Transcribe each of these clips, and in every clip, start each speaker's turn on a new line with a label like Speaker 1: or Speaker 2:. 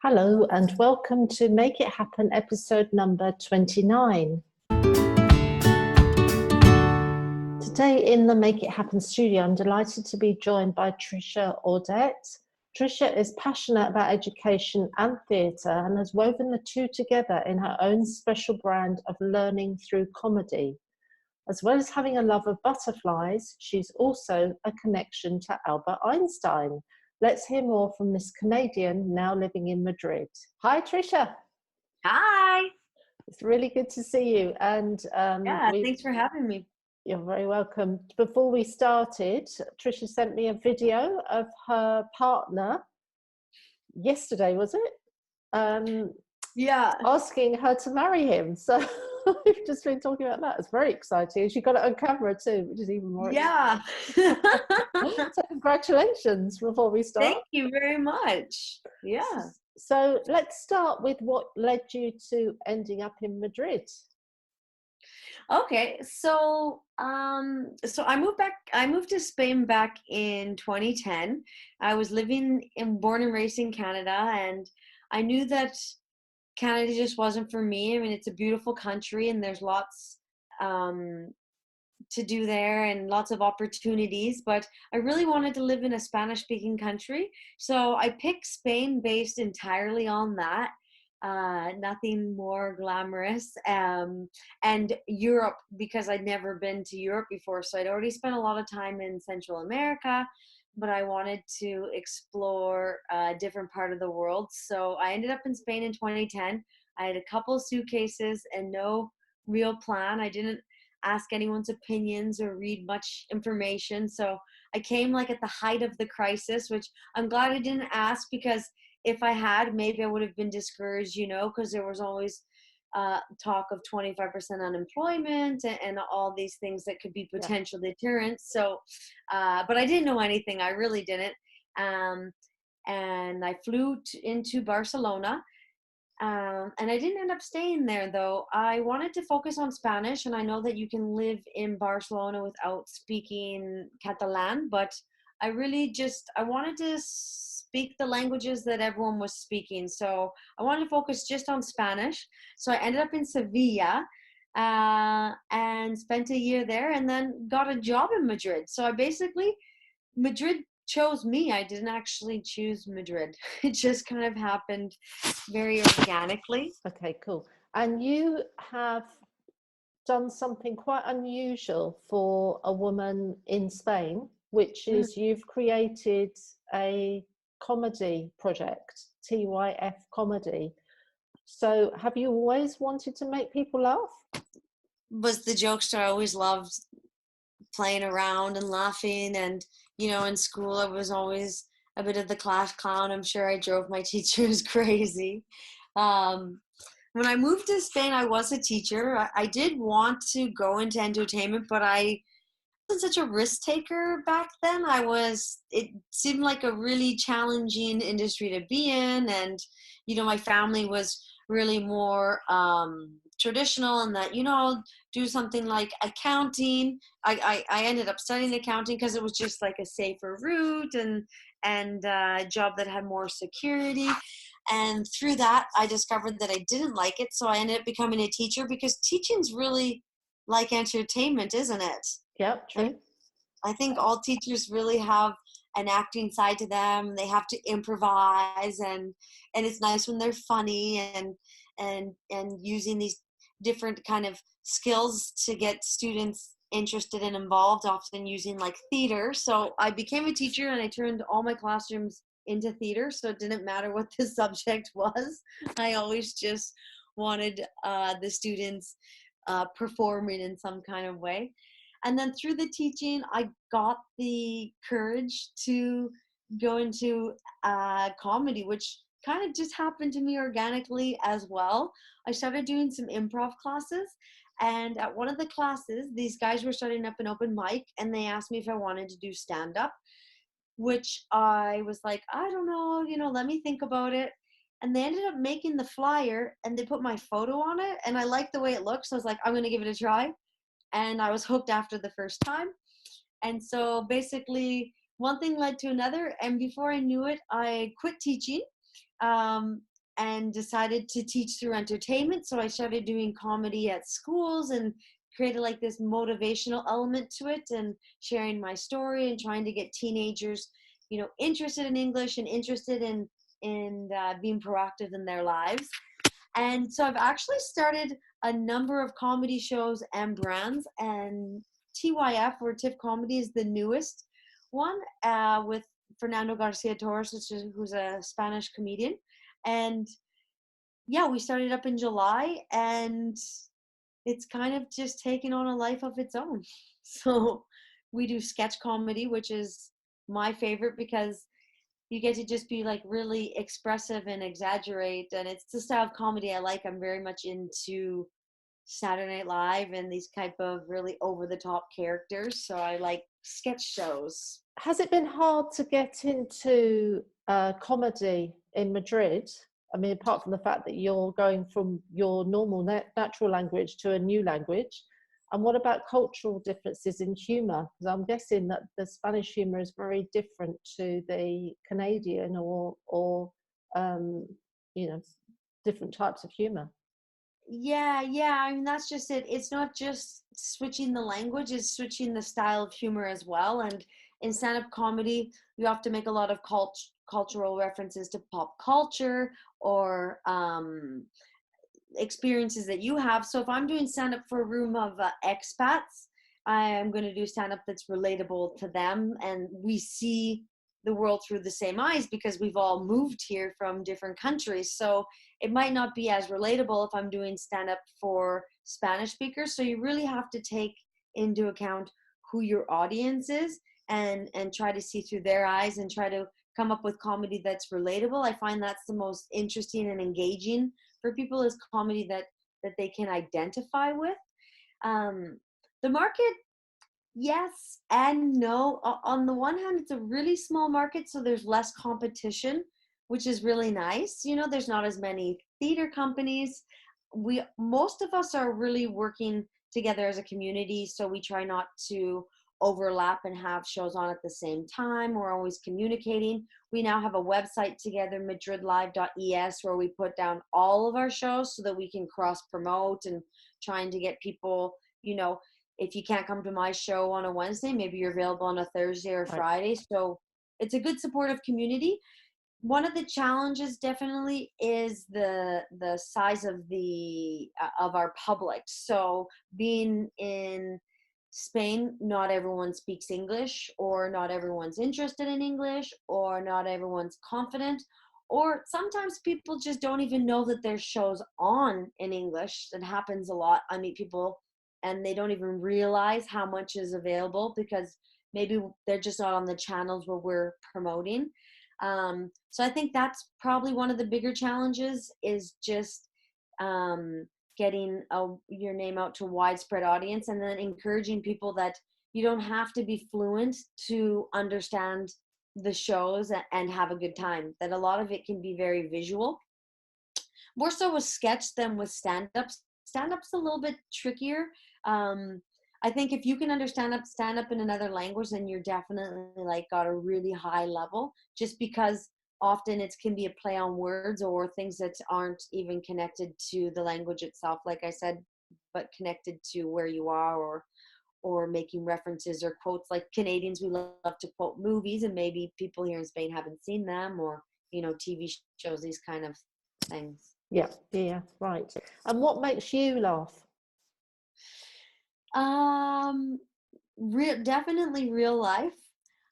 Speaker 1: Hello and welcome to Make It Happen episode number 29. Today in the Make It Happen studio, I'm delighted to be joined by Tricia Audette. Tricia is passionate about education and theatre and has woven the two together in her own special brand of learning through comedy. As well as having a love of butterflies, she's also a connection to Albert Einstein. Let's hear more from this Canadian now living in Madrid. Hi, Tricia.
Speaker 2: Hi.
Speaker 1: It's really good to see you. And
Speaker 2: Thanks for having me.
Speaker 1: You're very welcome. Before we started, Tricia sent me a video of her partner yesterday, was it?
Speaker 2: Yeah.
Speaker 1: Asking her to marry him. So we've just been talking about that. It's very exciting. She got it on camera too, which is even more
Speaker 2: exciting.
Speaker 1: So congratulations before we start.
Speaker 2: Thank you very much. Yeah.
Speaker 1: So let's start with what led you to ending up in Madrid.
Speaker 2: Okay, so I moved to Spain back in 2010. I was born and raised in Canada, and I knew that Canada just wasn't for me. I mean, it's a beautiful country and there's lots to do there and lots of opportunities, but I really wanted to live in a Spanish-speaking country. So I picked Spain based entirely on that. Nothing more glamorous. And Europe, because I'd never been to Europe before. So I'd already spent a lot of time in Central America, but I wanted to explore a different part of the world. So I ended up in Spain in 2010. I had a couple of suitcases and no real plan. I didn't ask anyone's opinions or read much information. So I came like at the height of the crisis, which I'm glad I didn't ask, because if I had, maybe I would have been discouraged, because there was always talk of 25% unemployment and all these things that could be potential deterrents. So, but I didn't know anything. I really didn't. And I flew into Barcelona. And I didn't end up staying there, though. I wanted to focus on Spanish, and I know that you can live in Barcelona without speaking Catalan, but I wanted to speak the languages that everyone was speaking. So I wanted to focus just on Spanish. So I ended up in Sevilla and spent a year there and then got a job in Madrid. So Madrid chose me. I didn't actually choose Madrid. It just kind of happened very organically.
Speaker 1: Okay, cool. And you have done something quite unusual for a woman in Spain, which is you've created a comedy project, TYF Comedy. So have you always wanted to make people laugh?
Speaker 2: Was the jokester. I always loved playing around and laughing, and in school I was always a bit of the class clown. I'm sure I drove my teachers crazy. When I moved to Spain, I was a teacher. I did want to go into entertainment, but I wasn't such a risk taker back then. It seemed like a really challenging industry to be in, and my family was really more traditional, and that do something like accounting. I ended up studying accounting because it was just like a safer route and a job that had more security. And through that, I discovered that I didn't like it, so I ended up becoming a teacher, because teaching's really like entertainment, isn't it?
Speaker 1: Yep, true.
Speaker 2: I think all teachers really have an acting side to them. They have to improvise, and it's nice when they're funny and using these different kind of skills to get students interested and involved, often using like theater. So I became a teacher and I turned all my classrooms into theater. So it didn't matter what the subject was. I always just wanted the students performing in some kind of way. And then through the teaching, I got the courage to go into comedy, which kind of just happened to me organically as well. I started doing some improv classes, and at one of the classes, these guys were starting up an open mic, and they asked me if I wanted to do stand-up, which I was like, I don't know, let me think about it. And they ended up making the flyer, and they put my photo on it, and I liked the way it looked, so I was like, I'm going to give it a try. And I was hooked after the first time. And so basically one thing led to another. And before I knew it, I quit teaching. and decided to teach through entertainment. So I started doing comedy at schools and created like this motivational element to it, and sharing my story and trying to get teenagers, interested in English and interested in being proactive in their lives. And so I've actually started a number of comedy shows and brands, and TYF, or TIFF Comedy, is the newest one, with Fernando Garcia Torres, who's a Spanish comedian. And yeah, we started up in July, and it's kind of just taken on a life of its own. So we do sketch comedy, which is my favorite because you get to just be like really expressive and exaggerate. And it's the style of comedy I like. I'm very much into Saturday Night Live and these type of really over the top characters. So I like sketch shows.
Speaker 1: Has it been hard to get into comedy in Madrid? I mean, apart from the fact that you're going from your normal natural language to a new language. And what about cultural differences in humour? Because I'm guessing that the Spanish humour is very different to the Canadian or different types of humour.
Speaker 2: Yeah. I mean, that's just it. It's not just switching the language, it's switching the style of humor as well. And in stand-up comedy, you have to make a lot of cultural references to pop culture or experiences that you have. So if I'm doing stand-up for a room of expats, I am going to do stand-up that's relatable to them, and we see the world through the same eyes because we've all moved here from different countries. So it might not be as relatable if I'm doing stand-up for Spanish speakers. So you really have to take into account who your audience is and try to see through their eyes and try to come up with comedy that's relatable. I find that's the most interesting and engaging for people, is comedy that they can identify with. The market, yes and no. On the one hand, it's a really small market, so there's less competition, which is really nice. There's not as many theater companies. Most of us are really working together as a community, so we try not to overlap and have shows on at the same time. We're always communicating. We now have a website together, madridlive.es, where we put down all of our shows so that we can cross promote and trying to get people, if you can't come to my show on a Wednesday, maybe you're available on a Thursday or Friday. So it's a good supportive community. One of the challenges definitely is the size of our public. So being in Spain, not everyone speaks English, or not everyone's interested in English, or not everyone's confident, or sometimes people just don't even know that there's shows on in English. That happens a lot. I meet people and they don't even realize how much is available because maybe they're just not on the channels where we're promoting. So I think that's probably one of the bigger challenges, is just getting your name out to a widespread audience, and then encouraging people that you don't have to be fluent to understand the shows and have a good time, that a lot of it can be very visual. More so with sketch than with stand-ups. Stand-up's a little bit trickier. I think if you can understand stand-up in another language, then you're definitely got a really high level, just because often it can be a play on words or things that aren't even connected to the language itself, like I said, but connected to where you are, or making references or quotes. Like Canadians, we love to quote movies, and maybe people here in Spain haven't seen them, or TV shows, these kind of things.
Speaker 1: Yeah, right. And what makes you laugh?
Speaker 2: Definitely real life.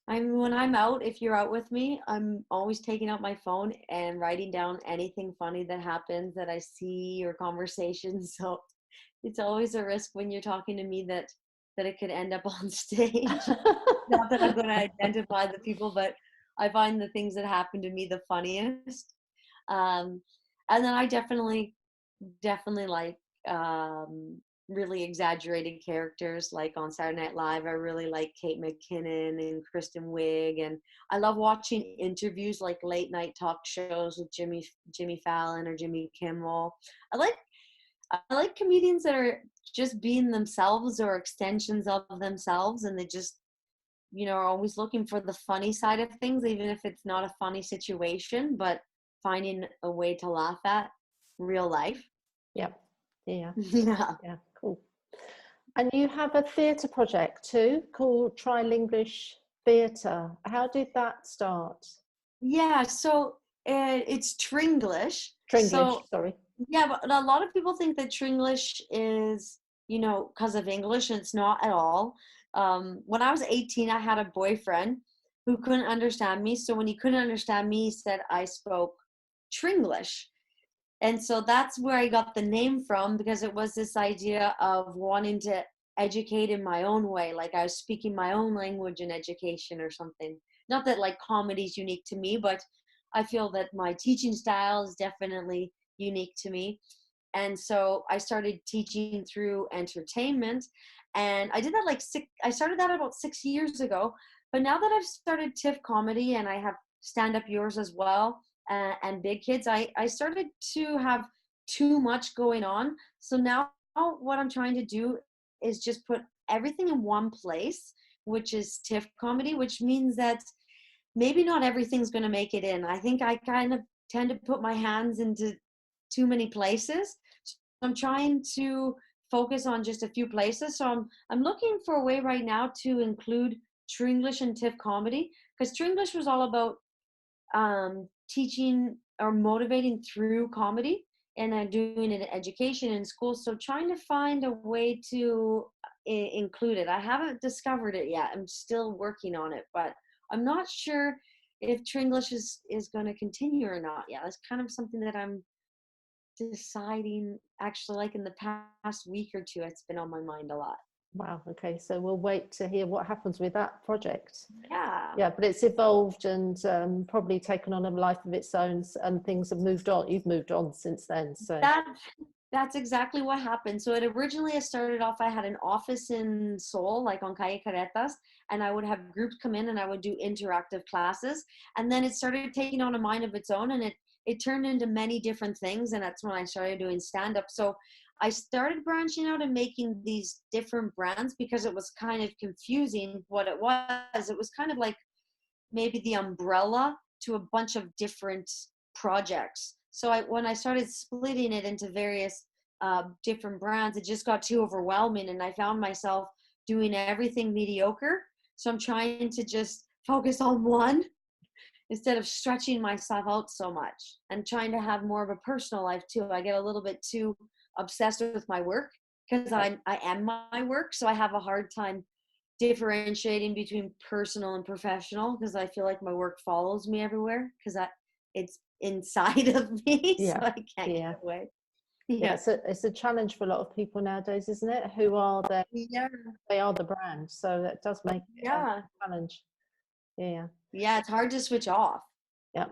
Speaker 2: I mean, when I'm out, if you're out with me, I'm always taking out my phone and writing down anything funny that happens that I see, or conversations. So it's always a risk when you're talking to me that it could end up on stage. Not that I'm going to identify the people, but I find the things that happen to me the funniest. And then I definitely like really exaggerated characters. Like on Saturday Night Live, I really like Kate McKinnon and Kristen Wiig, and I love watching interviews, like late night talk shows with Jimmy Fallon or Jimmy Kimmel. I like comedians that are just being themselves, or extensions of themselves, and they just are always looking for the funny side of things, even if it's not a funny situation. But finding a way to laugh at real life.
Speaker 1: Yep. Yeah.
Speaker 2: Yeah.
Speaker 1: Yeah. Cool. And you have a theatre project too called Trilinglish Theatre. How did that start?
Speaker 2: Yeah, so it's Tringlish.
Speaker 1: Tringlish,
Speaker 2: So
Speaker 1: sorry.
Speaker 2: yeah, but a lot of people think that Tringlish is, because of English, and it's not at all. When I was 18, I had a boyfriend who couldn't understand me. So when he couldn't understand me, he said I spoke Tringlish. And so that's where I got the name from, because it was this idea of wanting to educate in my own way. Like I was speaking my own language in education or something. Not that like comedy is unique to me, but I feel that my teaching style is definitely unique to me. And so I started teaching through entertainment, and I did that I started that about 6 years ago. But now that I've started TIFF comedy and I have stand up yours as well, and big kids, I started to have too much going on. So now what I'm trying to do is just put everything in one place, which is TIFF comedy, which means that maybe not everything's going to make it in. I think I kind of tend to put my hands into too many places. So I'm trying to focus on just a few places. So I'm looking for a way right now to include Tringlish and TIFF comedy, because Tringlish was all about teaching or motivating through comedy, and I'm doing it in education in school. So trying to find a way to include it. I haven't discovered it yet. I'm still working on it, but I'm not sure if Tringlish is going to continue or not. Yeah, that's kind of something that I'm deciding, actually, like in the past week or two. It's been on my mind a lot.
Speaker 1: Wow. Okay. So we'll wait to hear what happens with that project.
Speaker 2: Yeah.
Speaker 1: Yeah, but it's evolved and probably taken on a life of its own, and things have moved on. You've moved on since then. So
Speaker 2: that's exactly what happened. So I started off, I had an office in Seoul, like on Calle Caretas, and I would have groups come in and I would do interactive classes. And then it started taking on a mind of its own, and it turned into many different things. And that's when I started doing stand-up. So I started branching out and making these different brands, because it was kind of confusing what it was. It was kind of like maybe the umbrella to a bunch of different projects. So when I started splitting it into various different brands, it just got too overwhelming, and I found myself doing everything mediocre. So I'm trying to just focus on one instead of stretching myself out so much, and trying to have more of a personal life too. I get a little bit too obsessed with my work, because I am my work. So I have a hard time differentiating between personal and professional, because I feel like my work follows me everywhere, because it's inside of me.
Speaker 1: yeah,
Speaker 2: So I can't get away.
Speaker 1: Yeah, it's a challenge for a lot of people nowadays, isn't it? Who are they are the brand, so that does make it a challenge.
Speaker 2: Yeah, it's hard to switch off.
Speaker 1: Yeah.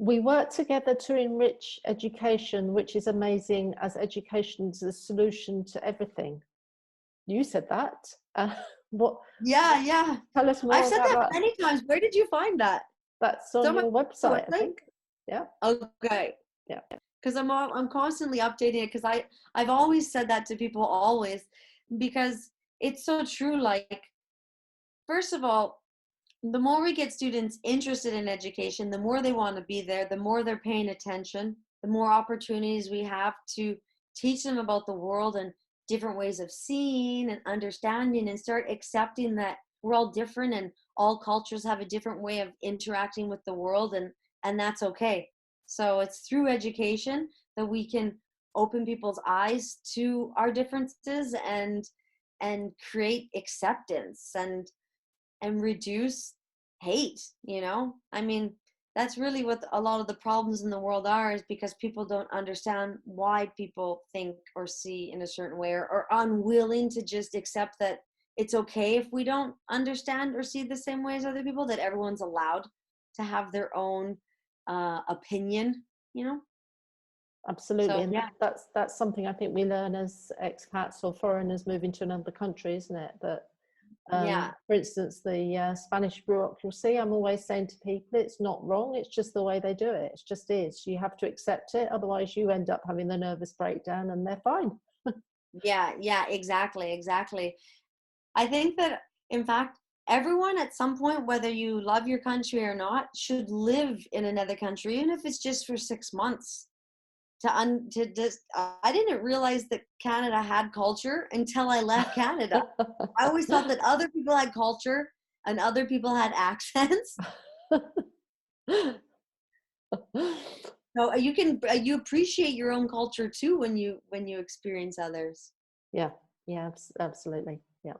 Speaker 1: We work together to enrich education, which is amazing, as education is the solution to everything. You said that. What?
Speaker 2: Yeah.
Speaker 1: Tell us more.
Speaker 2: I've said
Speaker 1: about
Speaker 2: that many times. Where did you find that?
Speaker 1: That's on your website, I think. Yeah.
Speaker 2: Okay.
Speaker 1: Yeah.
Speaker 2: Because I'm constantly updating it, because I've always said that to people, always, because it's so true. Like, first of all, the more we get students interested in education, the more they want to be there, the more they're paying attention, the more opportunities we have to teach them about the world and different ways of seeing and understanding, and start accepting that we're all different and all cultures have a different way of interacting with the world, and that's okay. So it's through education that we can open people's eyes to our differences, and create acceptance, and reduce hate. I mean, that's really what a lot of the problems in the world are, is because people don't understand why people think or see in a certain way, or unwilling to just accept that it's okay if we don't understand or see the same way as other people, that everyone's allowed to have their own opinion.
Speaker 1: Absolutely.
Speaker 2: So,
Speaker 1: And
Speaker 2: yeah.
Speaker 1: that's something I think we learn as expats or foreigners moving to another country, isn't it? That for instance, the Spanish bureaucracy, I'm always saying to people, it's not wrong, it's just the way they do it. It just is. You have to accept it, otherwise you end up having the nervous breakdown, and they're fine.
Speaker 2: Yeah, exactly. I think that, in fact, everyone at some point, whether you love your country or not, should live in another country, even if it's just for 6 months. I didn't realize that Canada had culture until I left Canada. I always thought that other people had culture and other people had accents. So you appreciate your own culture too when you experience others.
Speaker 1: Yeah, absolutely. Yeah.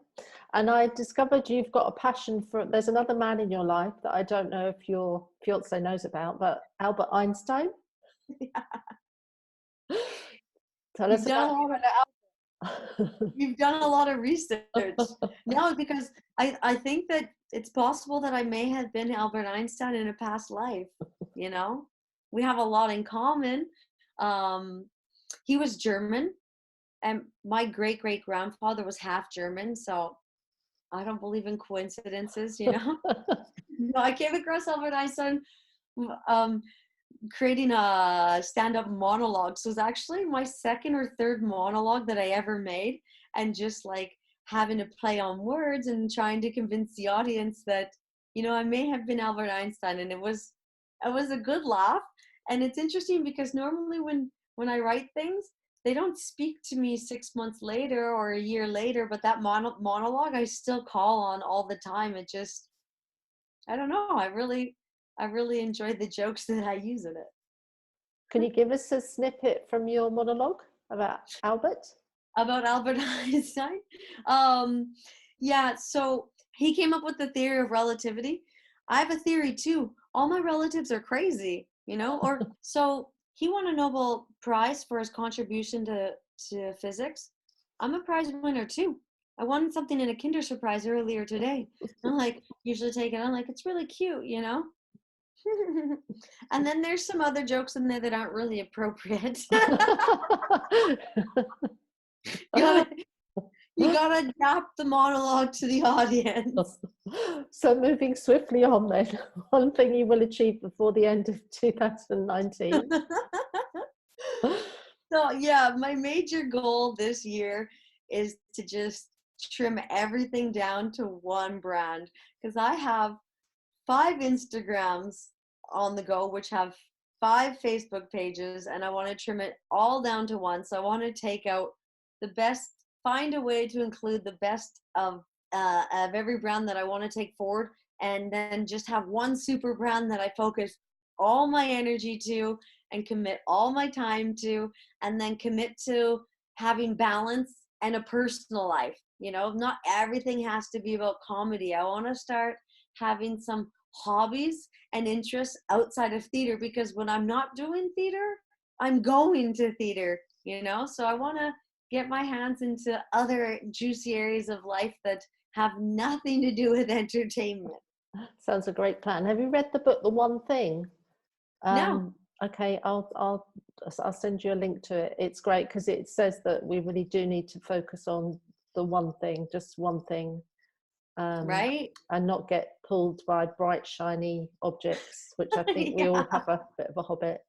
Speaker 1: And I discovered you've got a passion for, there's another man in your life that I don't know if your fiance knows about, but Albert Einstein. Tell us about you and Albert.
Speaker 2: You've done a lot of research. No, because I think that it's possible that I may have been Albert Einstein in a past life. We have a lot in common. He was German, and my great-great-grandfather was half German, so I don't believe in coincidences. No, I came across Albert Einstein creating a stand-up monologue. So it's actually my second or third monologue that I ever made, and just like having to play on words and trying to convince the audience that I may have been Albert Einstein, and it was a good laugh. And it's interesting because normally when I write things, they don't speak to me 6 months later or a year later, but that monologue I still call on all the time. It just, I don't know, I really enjoyed the jokes that I use in it.
Speaker 1: Can you give us a snippet from your monologue about Albert?
Speaker 2: About Albert Einstein? Yeah, so he came up with the theory of relativity. I have a theory too. All my relatives are crazy, or so he won a Nobel Prize for his contribution to physics. I'm a prize winner too. I won something in a Kinder Surprise earlier today. I'm like, usually take it. I'm like, it's really cute, And then there's some other jokes in there that aren't really appropriate. You gotta adapt the monologue to the audience.
Speaker 1: So moving swiftly on then, one thing you will achieve before the end of 2019.
Speaker 2: So yeah, my major goal this year is to just trim everything down to one brand, because I have 5 Instagrams on the go, which have 5 Facebook pages, and I want to trim it all down to one. So I want to take out the best, find a way to include the best of every brand that I want to take forward, and then just have one super brand that I focus all my energy to and commit all my time to, and then commit to having balance and a personal life. Not everything has to be about comedy. I want to start having some hobbies and interests outside of theater, because when I'm not doing theater, I'm going to theater, so I want to get my hands into other juicy areas of life that have nothing to do with entertainment.
Speaker 1: Sounds a great plan. Have you read the book The One Thing?
Speaker 2: No.
Speaker 1: Okay, I'll send you a link to it. It's great because it says that we really do need to focus on the one thing, just one thing.
Speaker 2: Right?
Speaker 1: And not get pulled by bright, shiny objects, which I think we all have a bit of a habit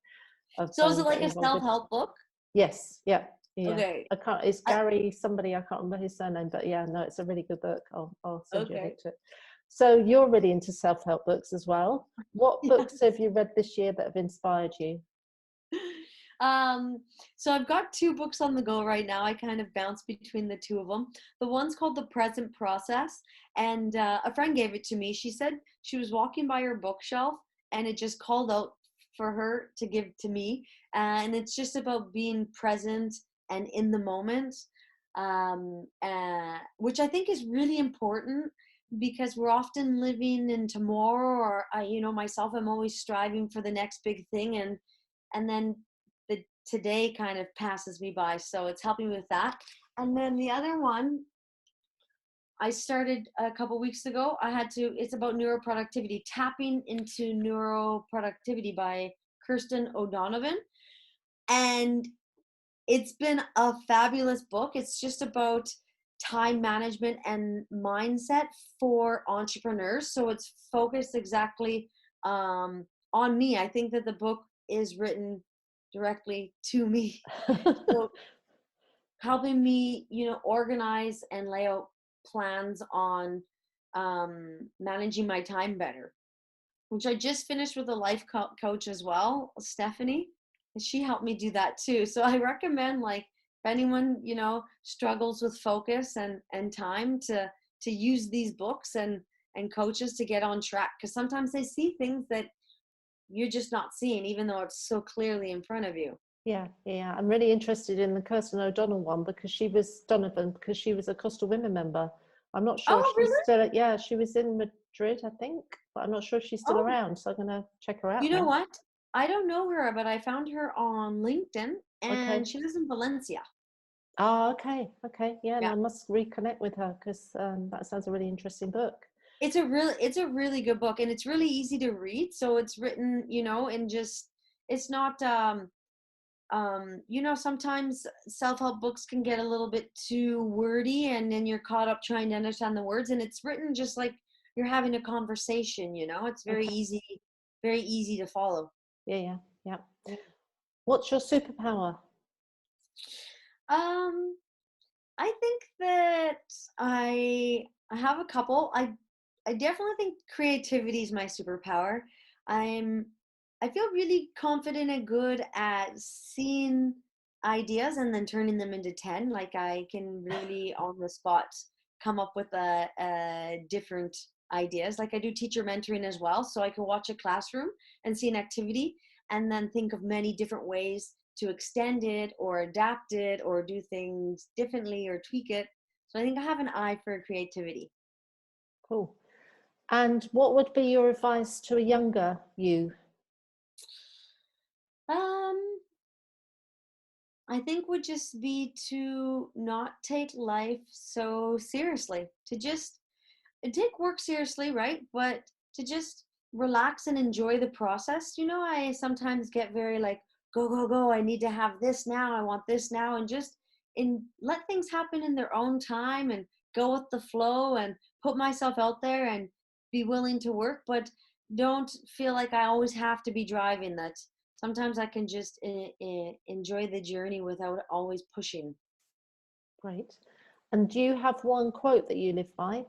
Speaker 1: of.
Speaker 2: So is it like a self-help book?
Speaker 1: Yes, yeah.
Speaker 2: Okay.
Speaker 1: It's Gary somebody, I can't remember his surname, but yeah, no, it's a really good book. I'll send you a link to it. So you're really into self-help books as well. What books have you read this year that have inspired you?
Speaker 2: So I've got 2 books on the go right now. I kind of bounce between the 2 of them. The one's called The Present Process, and a friend gave it to me. She said she was walking by her bookshelf and it just called out for her to give to me. And it's just about being present and in the moment, which I think is really important, because we're often living in tomorrow, or myself, I'm always striving for the next big thing, and then the today kind of passes me by. So it's helping me with that. And then the other one I started a couple weeks ago. It's about neuroproductivity, tapping into neuroproductivity by Kirsten ODonnell. And it's been a fabulous book. It's just about time management and mindset for entrepreneurs. So it's focused exactly on me. I think that the book is written directly to me. So helping me, organize and lay out plans on managing my time better, which I just finished with a life coach as well, Stephanie, and she helped me do that too. So I recommend, like, if anyone, you know, struggles with focus and time, to use these books and coaches to get on track, because sometimes they see things that you're just not seeing, even though it's so clearly in front of you.
Speaker 1: Yeah, yeah. I'm really interested in the Kirsten ODonnell one because she was a Costa Women member. I'm not sure if
Speaker 2: Oh,
Speaker 1: she's
Speaker 2: really?
Speaker 1: still, yeah, she was in Madrid, I think, but I'm not sure if she's still
Speaker 2: Oh,
Speaker 1: around. So I'm going to check her
Speaker 2: you
Speaker 1: out
Speaker 2: know
Speaker 1: now.
Speaker 2: what? I don't know her, but I found her on LinkedIn,
Speaker 1: Okay.
Speaker 2: and she lives in Valencia.
Speaker 1: Oh, okay. Okay. Yeah, and
Speaker 2: Yeah.
Speaker 1: I must reconnect with her because that sounds a really interesting book.
Speaker 2: It's a really good book, and it's really easy to read. So it's written, you know, and just, it's not you know, sometimes self-help books can get a little bit too wordy, and then you're caught up trying to understand the words, and it's written just like you're having a conversation, you know. It's
Speaker 1: Okay.
Speaker 2: very easy to follow.
Speaker 1: Yeah, yeah, yeah.
Speaker 2: Yeah.
Speaker 1: What's your superpower?
Speaker 2: Um I think that I have a couple. I definitely think creativity is my superpower. I'm I feel really confident and good at seeing ideas and then turning them into 10. Like, I can really on the spot come up with a different ideas. Like, I do teacher mentoring as well, so I can watch a classroom and see an activity and then think of many different ways to extend it or adapt it or do things differently or tweak it. So I think I have an eye for creativity.
Speaker 1: Cool. And what would be your advice to a younger you?
Speaker 2: Um, I think would just be to not take life so seriously, to just take work seriously, right? But to just relax and enjoy the process. You know, I sometimes get very like, go, go, go. I need to have this now. I want this now. And just let things happen in their own time and go with the flow and put myself out there and be willing to work. But don't feel like I always have to be driving that. Sometimes I can just enjoy the journey without always pushing.
Speaker 1: Great. And do you have one quote that you live by?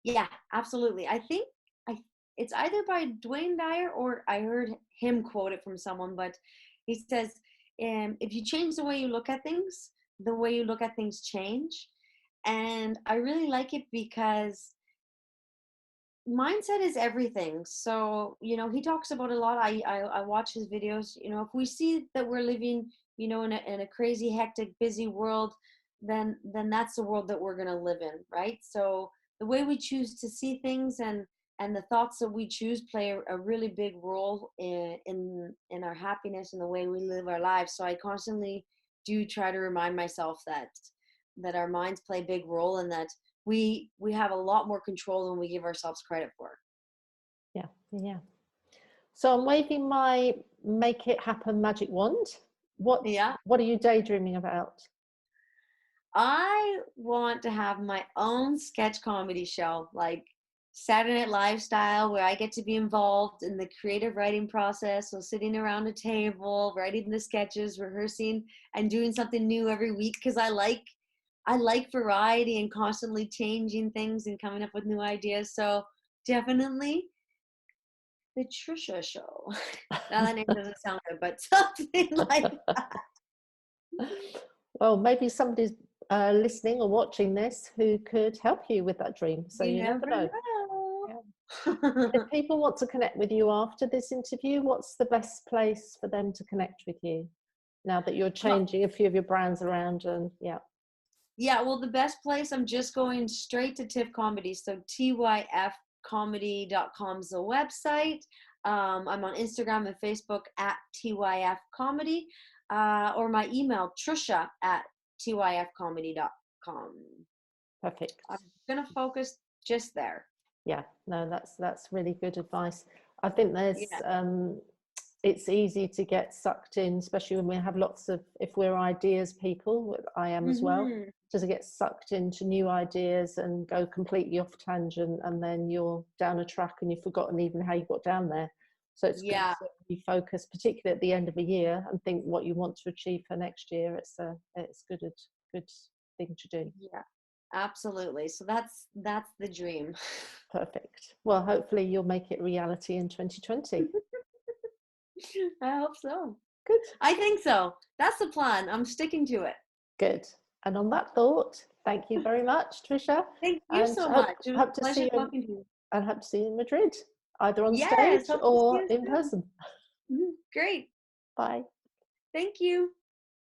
Speaker 2: Yeah, absolutely. I think I it's either by Dwayne Dyer or I heard him quote it from someone, but he says, if you change the way you look at things, the way you look at things change. And I really like it because mindset is everything. So, you know, he talks about a lot. I watch his videos. You know, if we see that we're living, you know, in a crazy, hectic, busy world, then that's the world that we're gonna live in, right? So the way we choose to see things and the thoughts that we choose play a really big role in our happiness and the way we live our lives. So I constantly do try to remind myself that our minds play a big role and that we have a lot more control than we give ourselves credit for.
Speaker 1: Yeah, yeah. So I'm waving my make it happen magic wand.
Speaker 2: Yeah.
Speaker 1: What are you daydreaming about?
Speaker 2: I want to have my own sketch comedy show, like Saturday Night Live style, where I get to be involved in the creative writing process. So sitting around a table, writing the sketches, rehearsing, and doing something new every week because I like variety and constantly changing things and coming up with new ideas. So definitely the Tricia show. Now that name doesn't sound good, but something like that.
Speaker 1: Well, maybe somebody's listening or watching this who could help you with that dream. So
Speaker 2: You
Speaker 1: you never
Speaker 2: never
Speaker 1: know.
Speaker 2: know.
Speaker 1: Yeah. If people want to connect with you after this interview, what's the best place for them to connect with you now that you're
Speaker 2: Well,
Speaker 1: changing a few of your brands around? And yeah,
Speaker 2: yeah, well, the best place, I'm just going straight to TIFF Comedy. So tyfcomedy.com is the website. I'm on Instagram and Facebook at TYF Comedy, or my email, Tricia at tyfcomedy.com.
Speaker 1: perfect.
Speaker 2: I'm going to focus just there.
Speaker 1: Yeah, no, that's really good advice. I think
Speaker 2: Yeah.
Speaker 1: it's easy to get sucked in, especially when we have lots of, if we're ideas people, I am as well,
Speaker 2: Mm-hmm.
Speaker 1: to get sucked into new ideas and go completely off tangent, and then you're down a track and you've forgotten even how you got down there. So it's good
Speaker 2: Yeah.
Speaker 1: to be focused, particularly at the end of a year, and think what you want to achieve for next year. It's good thing to do.
Speaker 2: Yeah. Absolutely. So that's the dream.
Speaker 1: Perfect. Well, hopefully you'll make it reality in 2020.
Speaker 2: I hope so.
Speaker 1: Good.
Speaker 2: I think so. That's the plan. I'm sticking to it.
Speaker 1: Good. And on that thought, thank you very much, Tricia.
Speaker 2: Thank you
Speaker 1: And
Speaker 2: so much. It was
Speaker 1: hope
Speaker 2: a
Speaker 1: to see
Speaker 2: pleasure
Speaker 1: you
Speaker 2: talking to you.
Speaker 1: and hope to see you in Madrid, either on
Speaker 2: Yes,
Speaker 1: stage
Speaker 2: hope to see
Speaker 1: or
Speaker 2: you
Speaker 1: in
Speaker 2: soon.
Speaker 1: person.
Speaker 2: Great.
Speaker 1: Bye.
Speaker 2: Thank you.